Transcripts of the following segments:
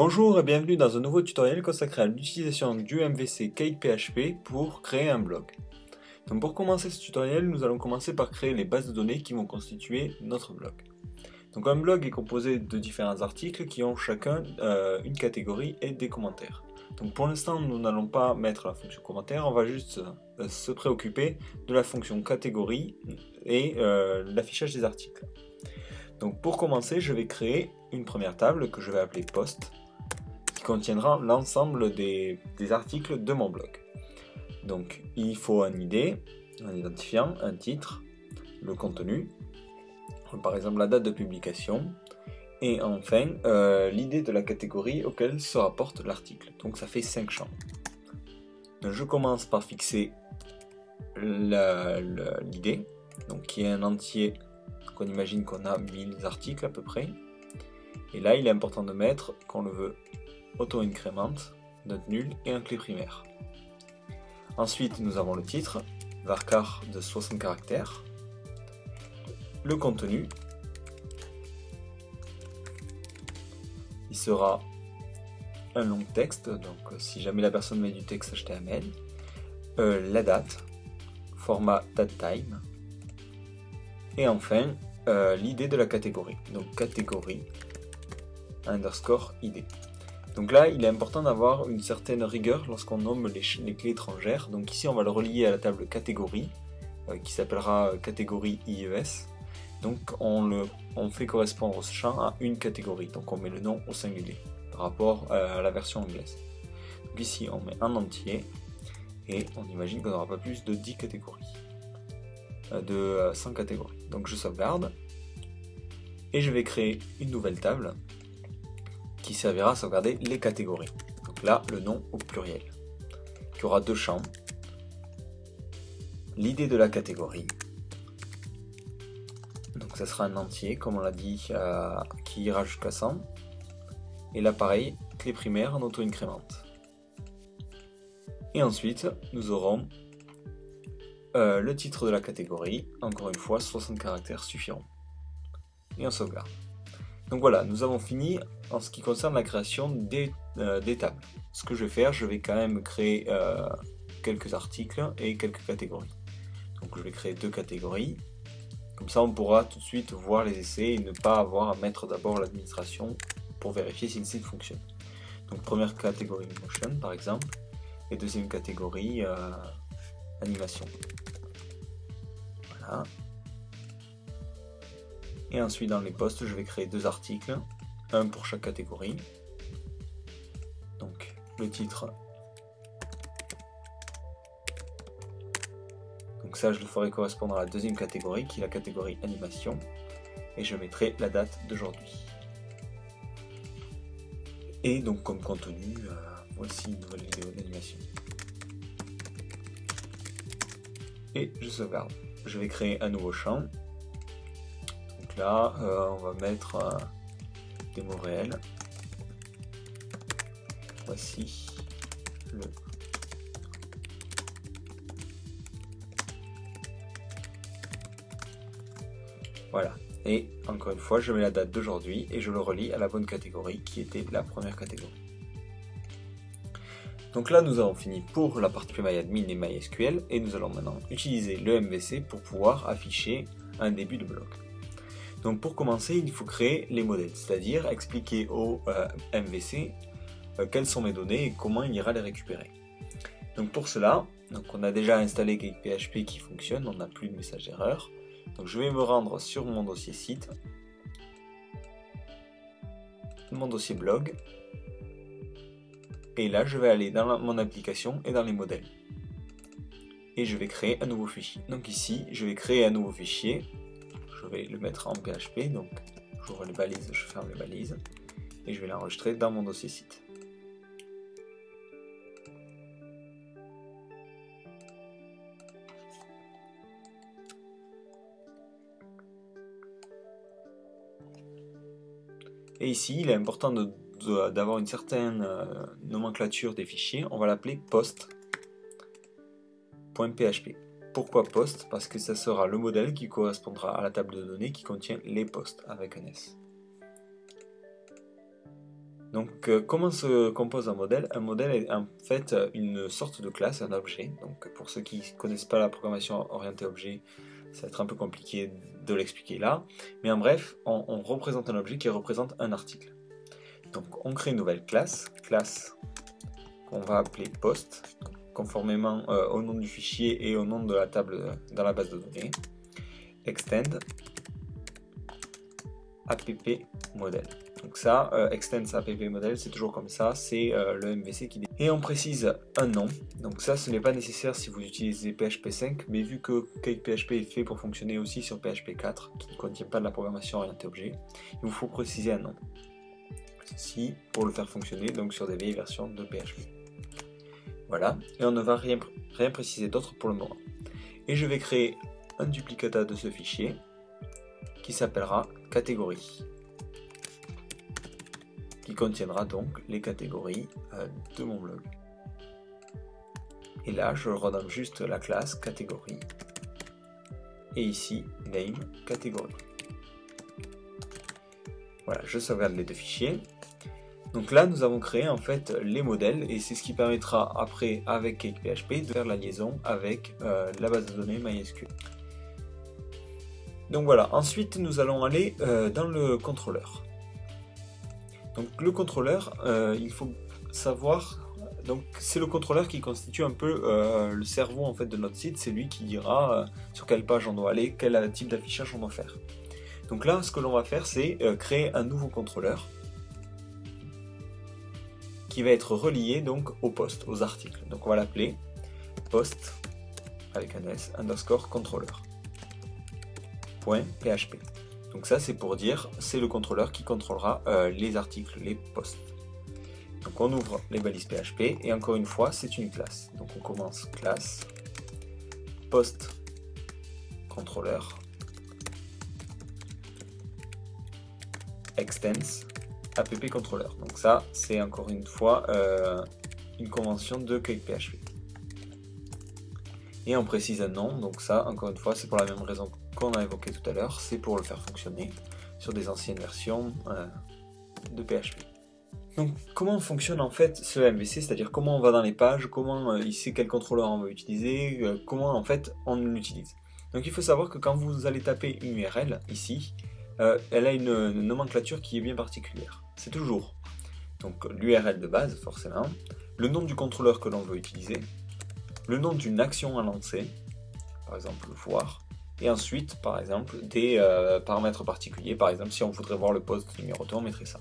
Bonjour et bienvenue dans un nouveau tutoriel consacré à l'utilisation du MVC CakePHP pour créer un blog. Donc pour commencer ce tutoriel, nous allons commencer par créer les bases de données qui vont constituer notre blog. Donc un blog est composé de différents articles qui ont chacun une catégorie et des commentaires. Donc pour l'instant, nous n'allons pas mettre la fonction commentaire, on va juste se préoccuper de la fonction catégorie et l'affichage des articles. Donc pour commencer, je vais créer une première table que je vais appeler post, qui contiendra l'ensemble des articles de mon blog. Donc il faut un ID, un identifiant, un titre, le contenu, par exemple la date de publication, et enfin l'idée de la catégorie auquel se rapporte l'article. Donc ça fait 5 champs. Donc, je commence par fixer l'idée, donc qui est un entier. On imagine qu'on a 1000 articles à peu près. Et là, il est important de mettre qu'on le veut auto-incrémente, note nulle et un clé primaire. Ensuite, nous avons le titre, varchar de 60 caractères. Le contenu, il sera un long texte, donc si jamais la personne met du texte HTML. La date, format datetime. Et enfin, l'idée de la catégorie, donc catégorie underscore ID. Donc là, il est important d'avoir une certaine rigueur lorsqu'on nomme les clés étrangères. Donc ici, on va le relier à la table catégorie, qui s'appellera catégorie IES. Donc on fait correspondre ce champ à une catégorie. Donc on met le nom au singulier par rapport à la version anglaise. Donc ici, on met un entier et on imagine qu'on n'aura pas plus de 10 catégories, de 100 catégories. Donc je sauvegarde et je vais créer une nouvelle table qui servira à sauvegarder les catégories. Donc là, le nom au pluriel, qui aura deux champs. L'idée de la catégorie, donc ça sera un entier, comme on l'a dit, qui ira jusqu'à 100. Et là, pareil, clé primaire en auto-incrémente. Et ensuite, nous aurons le titre de la catégorie, encore une fois, 60 caractères suffiront. Et on sauvegarde. Donc voilà, nous avons fini en ce qui concerne la création des tables. Ce que je vais faire, je vais quand même créer quelques articles et quelques catégories. Donc je vais créer deux catégories. Comme ça, on pourra tout de suite voir les essais et ne pas avoir à mettre d'abord l'administration pour vérifier si le site fonctionne. Donc première catégorie motion par exemple, et deuxième catégorie animation. Voilà. Et ensuite dans les posts, je vais créer deux articles, un pour chaque catégorie. Donc le titre. Donc ça, je le ferai correspondre à la deuxième catégorie, qui est la catégorie animation. Et je mettrai la date d'aujourd'hui. Et donc comme contenu, voici une nouvelle vidéo d'animation. Et je sauvegarde. Je vais créer un nouveau champ. Donc là, on va mettre des mots réels. Voici le voilà. Et encore une fois, je mets la date d'aujourd'hui et je le relie à la bonne catégorie qui était la première catégorie. Donc là, nous avons fini pour la partie MyAdmin et MySQL et nous allons maintenant utiliser le MVC pour pouvoir afficher un début de blog. Donc pour commencer, il faut créer les modèles, c'est-à-dire expliquer au MVC quelles sont mes données et comment il ira les récupérer. Donc pour cela, on a déjà installé CakePHP qui fonctionne, on n'a plus de message d'erreur. Donc je vais me rendre sur mon dossier site, mon dossier blog, et là je vais aller dans mon application et dans les modèles. Et je vais créer un nouveau fichier. Donc ici, je vais créer un nouveau fichier, je vais le mettre en PHP, donc j'ouvre les balises, je ferme les balises, et je vais l'enregistrer dans mon dossier site. Et ici, il est important d'avoir une certaine nomenclature des fichiers. On va l'appeler post.php. Pourquoi post? Parce que ça sera le modèle qui correspondra à la table de données qui contient les posts avec un S. Donc comment se compose un modèle? Un modèle est en fait une sorte de classe, un objet. Donc pour ceux qui ne connaissent pas la programmation orientée objet, ça va être un peu compliqué de l'expliquer là. Mais en bref, on représente un objet qui représente un article. Donc on crée une nouvelle classe qu'on va appeler post, conformément au nom du fichier et au nom de la table dans la base de données. Extend app model. Donc ça, extend app model, c'est toujours comme ça, c'est le MVC qui... Et on précise un nom, donc ça ce n'est pas nécessaire si vous utilisez PHP 5, mais vu que CakePHP est fait pour fonctionner aussi sur PHP 4, qui ne contient pas de la programmation orientée objet, il vous faut préciser un nom. Ceci pour le faire fonctionner donc sur des vieilles versions de PHP. Voilà, et on ne va rien préciser d'autre pour le moment. Et je vais créer un duplicata de ce fichier qui s'appellera catégorie, qui contiendra donc les catégories de mon blog. Et là, je redonne juste la classe catégorie et ici name catégorie. Voilà, je sauvegarde les deux fichiers. Donc là, nous avons créé en fait les modèles et c'est ce qui permettra après avec CakePHP de faire la liaison avec la base de données MySQL. Donc voilà, ensuite nous allons aller dans le contrôleur. Donc le contrôleur, il faut savoir, donc c'est le contrôleur qui constitue un peu le cerveau en fait de notre site, c'est lui qui dira sur quelle page on doit aller, quel type d'affichage on doit faire. Donc là, ce que l'on va faire, c'est créer un nouveau contrôleur qui va être relié donc aux posts, aux articles. Donc on va l'appeler post avec un s underscore contrôleur .php. Donc ça c'est pour dire c'est le contrôleur qui contrôlera les articles, les posts. Donc on ouvre les balises PHP et encore une fois c'est une classe. Donc on commence classe post contrôleur extends app contrôleur. Donc ça c'est encore une fois une convention de CakePHP. Et on précise un nom, donc ça encore une fois c'est pour la même raison qu'on a évoqué tout à l'heure, c'est pour le faire fonctionner sur des anciennes versions de PHP. Donc comment fonctionne en fait ce MVC, c'est-à-dire comment on va dans les pages, comment il sait quel contrôleur on va utiliser, comment en fait on l'utilise. Donc il faut savoir que quand vous allez taper une URL ici, elle a une nomenclature qui est bien particulière. C'est toujours donc l'URL de base forcément, le nom du contrôleur que l'on veut utiliser, le nom d'une action à lancer, par exemple voir, et ensuite par exemple des paramètres particuliers, par exemple si on voudrait voir le post numéroté, on mettrait ça.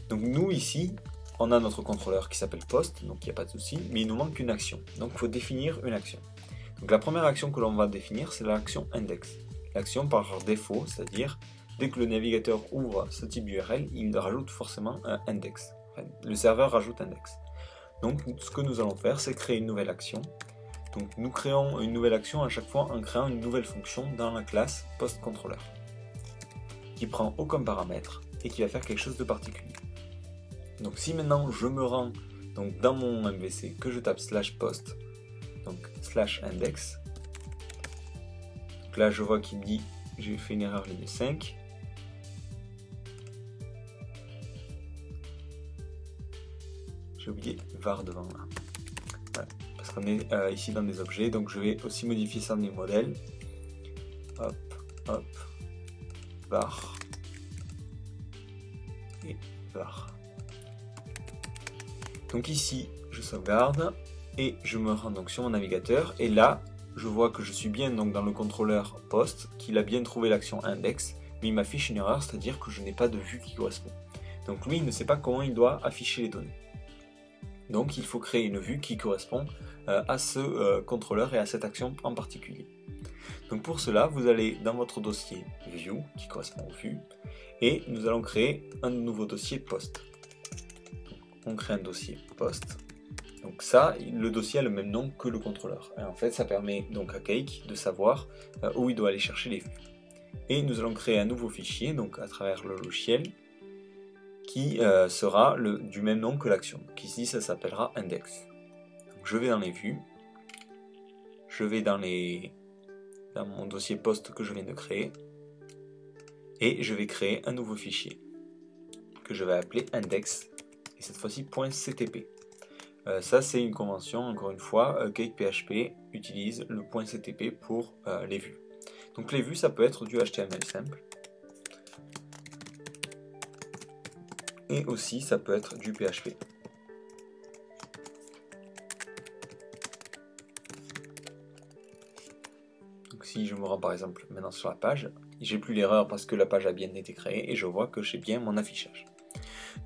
Donc nous ici, on a notre contrôleur qui s'appelle post, donc il n'y a pas de souci, mais il nous manque une action, donc il faut définir une action. Donc la première action que l'on va définir, c'est l'action index. L'action par défaut, c'est-à-dire dès que le navigateur ouvre ce type d'URL, il rajoute forcément un index. Enfin, le serveur rajoute index. Donc ce que nous allons faire, c'est créer une nouvelle action. Donc nous créons une nouvelle action à chaque fois en créant une nouvelle fonction dans la classe postController qui prend aucun paramètre et qui va faire quelque chose de particulier. Donc si maintenant je me rends donc, dans mon MVC, que je tape /post, donc /index, donc là je vois qu'il me dit j'ai fait une erreur ligne 5. J'ai oublié var devant là. Voilà. Parce qu'on est ici dans des objets, donc je vais aussi modifier ça dans les modèles. Hop, hop, var et var. Donc ici, je sauvegarde et je me rends donc sur mon navigateur et là, je vois que je suis bien donc dans le contrôleur post, qu'il a bien trouvé l'action index, mais il m'affiche une erreur, c'est-à-dire que je n'ai pas de vue qui correspond. Donc lui, il ne sait pas comment il doit afficher les données. Donc il faut créer une vue qui correspond à ce contrôleur et à cette action en particulier. Donc pour cela, vous allez dans votre dossier View, qui correspond aux vues, et nous allons créer un nouveau dossier Post. Donc, on crée un dossier Post. Donc ça, le dossier a le même nom que le contrôleur. Et en fait, ça permet donc à Cake de savoir où il doit aller chercher les vues. Et nous allons créer un nouveau fichier, donc à travers le logiciel, qui sera du même nom que l'action. Donc ici, ça s'appellera index. Donc, je vais dans les vues, je vais dans mon dossier post que je viens de créer, et je vais créer un nouveau fichier que je vais appeler index et cette fois-ci .ctp. Ça c'est une convention, encore une fois, CakePHP utilise le .ctp pour les vues. Donc les vues ça peut être du HTML simple, et aussi ça peut être du PHP. Donc si je me rends par exemple maintenant sur la page, j'ai plus l'erreur parce que la page a bien été créée et je vois que j'ai bien mon affichage.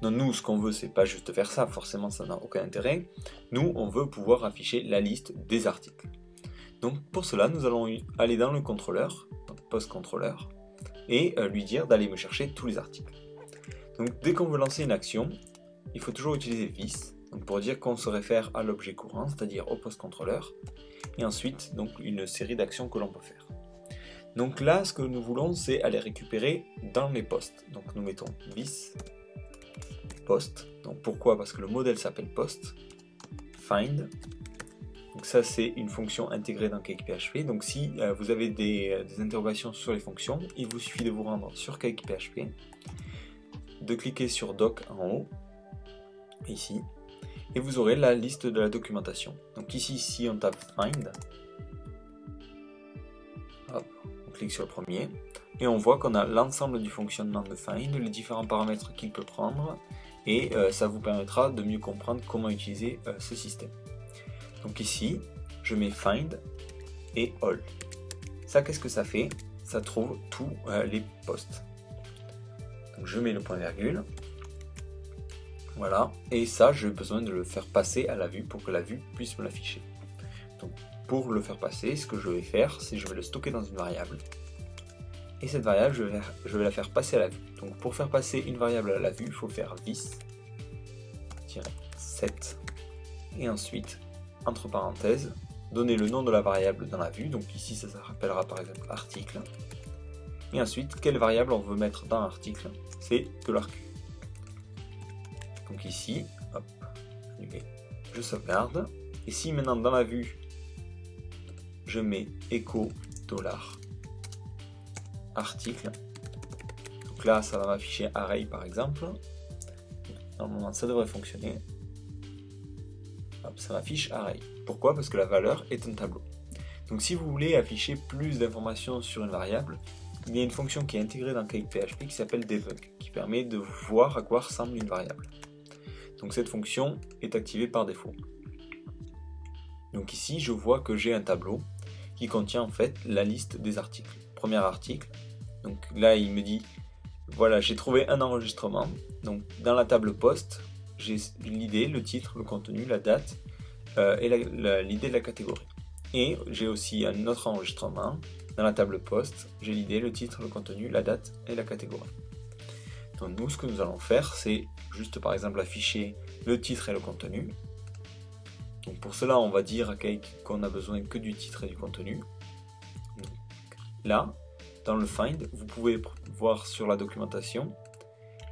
Donc nous, ce qu'on veut, c'est pas juste faire ça, forcément ça n'a aucun intérêt. Nous, on veut pouvoir afficher la liste des articles. Donc pour cela, nous allons aller dans le contrôleur, post-contrôleur, et lui dire d'aller me chercher tous les articles. Donc dès qu'on veut lancer une action, il faut toujours utiliser this, donc pour dire qu'on se réfère à l'objet courant, c'est-à-dire au post-contrôleur, et ensuite donc une série d'actions que l'on peut faire. Donc là, ce que nous voulons, c'est aller récupérer dans les posts. Donc nous mettons this post. Donc pourquoi? Parce que le modèle s'appelle post. Find. Donc ça, c'est une fonction intégrée dans CakePHP. Donc si vous avez des interrogations sur les fonctions, il vous suffit de vous rendre sur CakePHP, de cliquer sur Doc en haut, ici, et vous aurez la liste de la documentation. Donc ici, si on tape Find, hop, on clique sur le premier, et on voit qu'on a l'ensemble du fonctionnement de Find, les différents paramètres qu'il peut prendre, et ça vous permettra de mieux comprendre comment utiliser ce système. Donc ici, je mets Find et All. Ça, qu'est-ce que ça fait? Ça trouve tous les posts. Donc je mets le point virgule. Voilà, et ça, j'ai besoin de le faire passer à la vue pour que la vue puisse me l'afficher. Donc pour le faire passer, ce que je vais faire, c'est que je vais le stocker dans une variable. Et cette variable, je vais la faire passer à la vue. Donc pour faire passer une variable à la vue, il faut faire this-set, et ensuite, entre parenthèses, donner le nom de la variable dans la vue. Donc ici, ça s'appellera par exemple article. Et ensuite, quelle variable on veut mettre dans l'article? C'est $q. Donc ici, hop, je sauvegarde. Et si maintenant dans la vue, je mets echo $article, donc là ça va m'afficher array par exemple. Normalement ça devrait fonctionner. Hop, ça m'affiche array. Pourquoi? Parce que la valeur est un tableau. Donc si vous voulez afficher plus d'informations sur une variable, il y a une fonction qui est intégrée dans CakePHP qui s'appelle debug, qui permet de voir à quoi ressemble une variable. Donc cette fonction est activée par défaut. Donc ici je vois que j'ai un tableau qui contient en fait la liste des articles. Premier article, donc là il me dit voilà, j'ai trouvé un enregistrement. Donc dans la table post, j'ai l'idée, le titre, le contenu, la date et l'idée de la catégorie. Et j'ai aussi un autre enregistrement. Dans la table post, j'ai l'idée, le titre, le contenu, la date et la catégorie. Donc nous, ce que nous allons faire, c'est juste par exemple afficher le titre et le contenu. Donc pour cela, on va dire à Cake qu'on a besoin que du titre et du contenu. Donc, là, dans le find, vous pouvez voir sur la documentation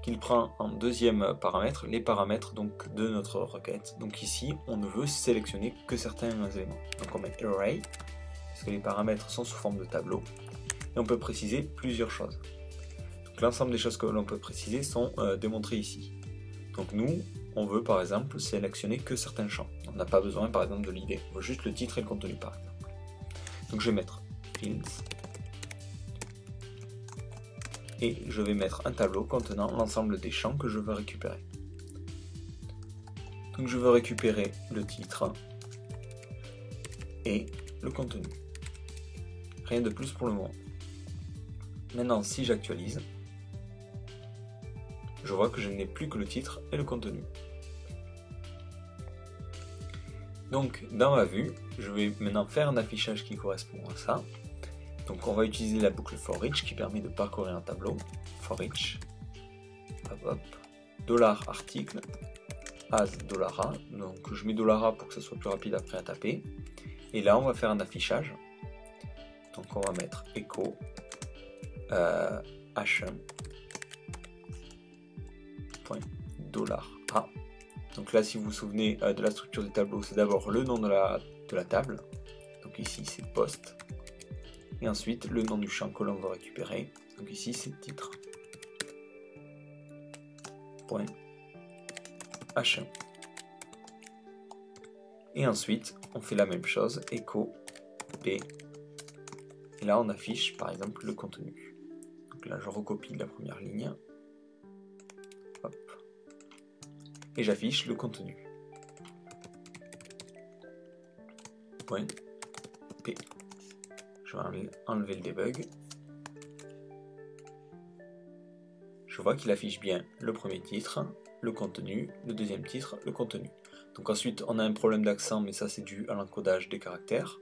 qu'il prend en deuxième paramètre les paramètres donc, de notre requête. Donc ici, on ne veut sélectionner que certains éléments. Donc on met array, parce que les paramètres sont sous forme de tableau, et on peut préciser plusieurs choses. Donc l'ensemble des choses que l'on peut préciser sont démontrées ici. Donc nous, on veut par exemple sélectionner que certains champs. On n'a pas besoin par exemple de l'idée, on veut juste le titre et le contenu par exemple. Donc je vais mettre fields, et je vais mettre un tableau contenant l'ensemble des champs que je veux récupérer. Donc je veux récupérer le titre et le contenu. Rien de plus pour le moment. Maintenant, si j'actualise, je vois que je n'ai plus que le titre et le contenu. Donc dans ma vue, je vais maintenant faire un affichage qui correspond à ça. Donc on va utiliser la boucle for each qui permet de parcourir un tableau. For each, $article as $a. Donc je mets $a pour que ce soit plus rapide après à taper. Et là on va faire un affichage. Donc on va mettre echo h1 $a. Donc là si vous vous souvenez de la structure du tableau, c'est d'abord le nom de la table. Donc ici c'est post. Et ensuite le nom du champ que l'on va récupérer. Donc ici c'est titre. Point H1. Et ensuite, on fait la même chose, echo P. Et là, on affiche par exemple le contenu. Donc là, je recopie la première ligne. Hop. Et j'affiche le contenu. Point P. Je vais enlever le debug. Je vois qu'il affiche bien le premier titre, le contenu, le deuxième titre, le contenu. Donc ensuite, on a un problème d'accent, mais ça c'est dû à l'encodage des caractères.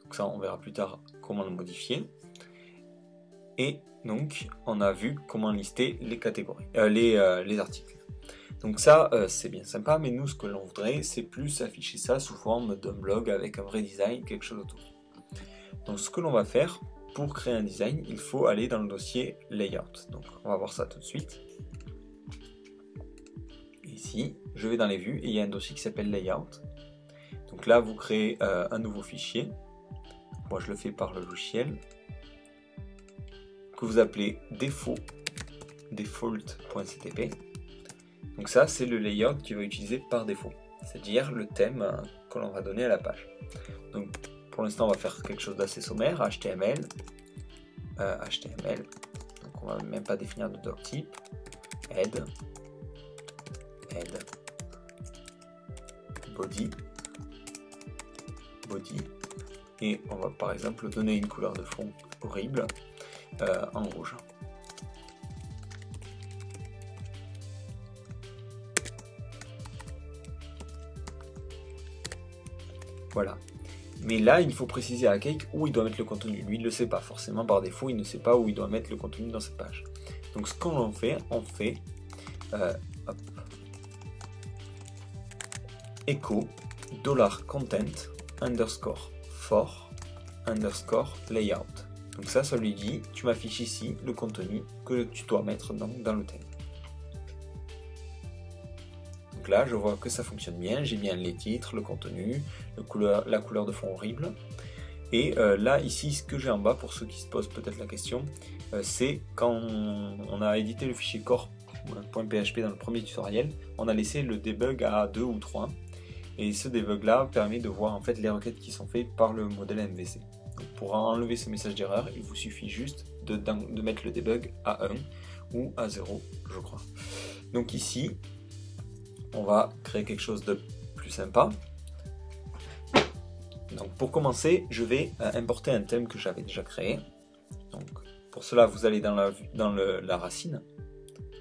Donc ça, on verra plus tard comment le modifier. Et donc, on a vu comment lister les catégories, les articles. Donc ça, c'est bien sympa, mais nous, ce que l'on voudrait, c'est plus afficher ça sous forme d'un blog avec un vrai design, quelque chose autour. Donc ce que l'on va faire, pour créer un design, il faut aller dans le dossier Layout. Donc on va voir ça tout de suite. Ici, je vais dans les vues et il y a un dossier qui s'appelle Layout. Donc là, vous créez un nouveau fichier. Moi, je le fais par le logiciel. Que vous appelez default.ctp. Donc ça, c'est le layout qui va utiliser par défaut. C'est-à-dire le thème que l'on va donner à la page. Donc pour l'instant, on va faire quelque chose d'assez sommaire, HTML. Donc on va même pas définir de doc type. Head. Body. Et on va par exemple donner une couleur de fond horrible en rouge. Voilà. Mais là, il faut préciser à Cake où il doit mettre le contenu. Lui, il ne le sait pas. Forcément, par défaut, il ne sait pas où il doit mettre le contenu dans cette page. Donc, ce qu'on fait, echo $content underscore for underscore layout. Donc ça lui dit, tu m'affiches ici le contenu que tu dois mettre dans le thème. Donc là, je vois que ça fonctionne bien, j'ai bien les titres, le contenu, la couleur de fond horrible. Et là, ici, ce que j'ai en bas, pour ceux qui se posent peut-être la question, c'est quand on a édité le fichier core.php dans le premier tutoriel, on a laissé le debug à 2 ou 3. Et ce debug là permet de voir en fait les requêtes qui sont faites par le modèle MVC. Donc pour enlever ce message d'erreur, il vous suffit juste de mettre le debug à 1 ou à 0, je crois. Donc ici, on va créer quelque chose de plus sympa. Donc pour commencer, je vais importer un thème que j'avais déjà créé. Donc pour cela, vous allez dans la racine,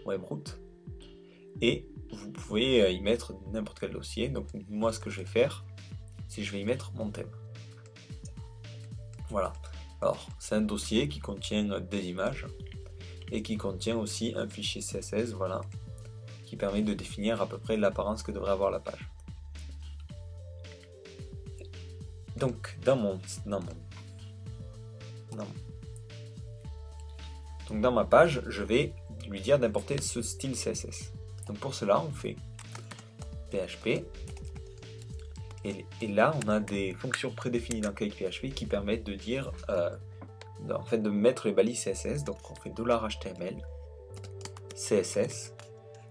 webroot, et vous pouvez y mettre n'importe quel dossier. Donc moi, ce que je vais faire, c'est que je vais y mettre mon thème. Voilà. Alors, c'est un dossier qui contient des images et qui contient aussi un fichier CSS, voilà, qui permet de définir à peu près l'apparence que devrait avoir la page. Donc, dans ma page, je vais lui dire d'importer ce style CSS. Donc pour cela, on fait PHP. Et là, on a des fonctions prédéfinies dans Cake PHP qui permettent de dire, en fait, de mettre les balises CSS. Donc on fait $HTML, CSS,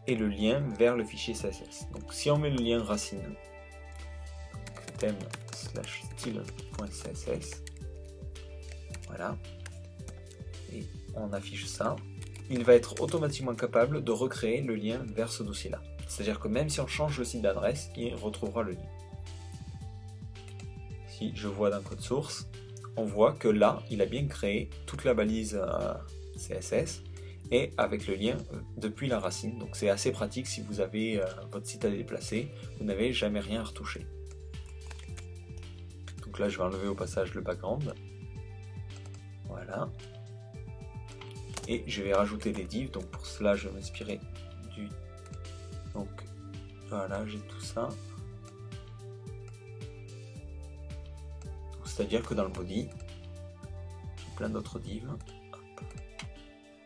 et le lien vers le fichier CSS. Donc si on met le lien racine, thème/style.css, voilà, et on affiche ça, il va être automatiquement capable de recréer le lien vers ce dossier-là. C'est-à-dire que même si on change le site d'adresse, il retrouvera le lien. Si je vois dans code source, on voit que là, il a bien créé toute la balise CSS et avec le lien depuis la racine. Donc c'est assez pratique si vous avez votre site à déplacer, vous n'avez jamais rien à retoucher. Donc là, je vais enlever au passage le background. Voilà. Et je vais rajouter des divs. Donc pour cela, je vais m'inspirer du... Donc voilà, j'ai tout ça. C'est-à-dire que dans le body, j'ai plein d'autres divs.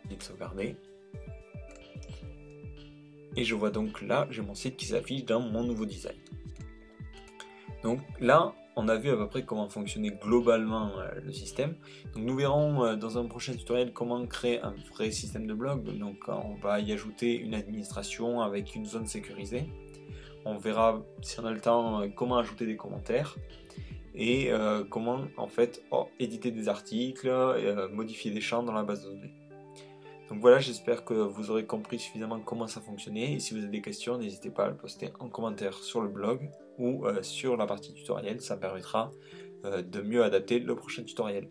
Div sauvegarder. Et je vois donc là, j'ai mon site qui s'affiche dans mon nouveau design. Donc là, on a vu à peu près comment fonctionnait globalement le système. Donc nous verrons dans un prochain tutoriel comment créer un vrai système de blog. Donc on va y ajouter une administration avec une zone sécurisée. On verra, si on a le temps, comment ajouter des commentaires et comment en fait éditer des articles, modifier des champs dans la base de données. Donc voilà, j'espère que vous aurez compris suffisamment comment ça fonctionnait, et si vous avez des questions, n'hésitez pas à le poster en commentaire sur le blog ou sur la partie tutoriel, ça me permettra de mieux adapter le prochain tutoriel.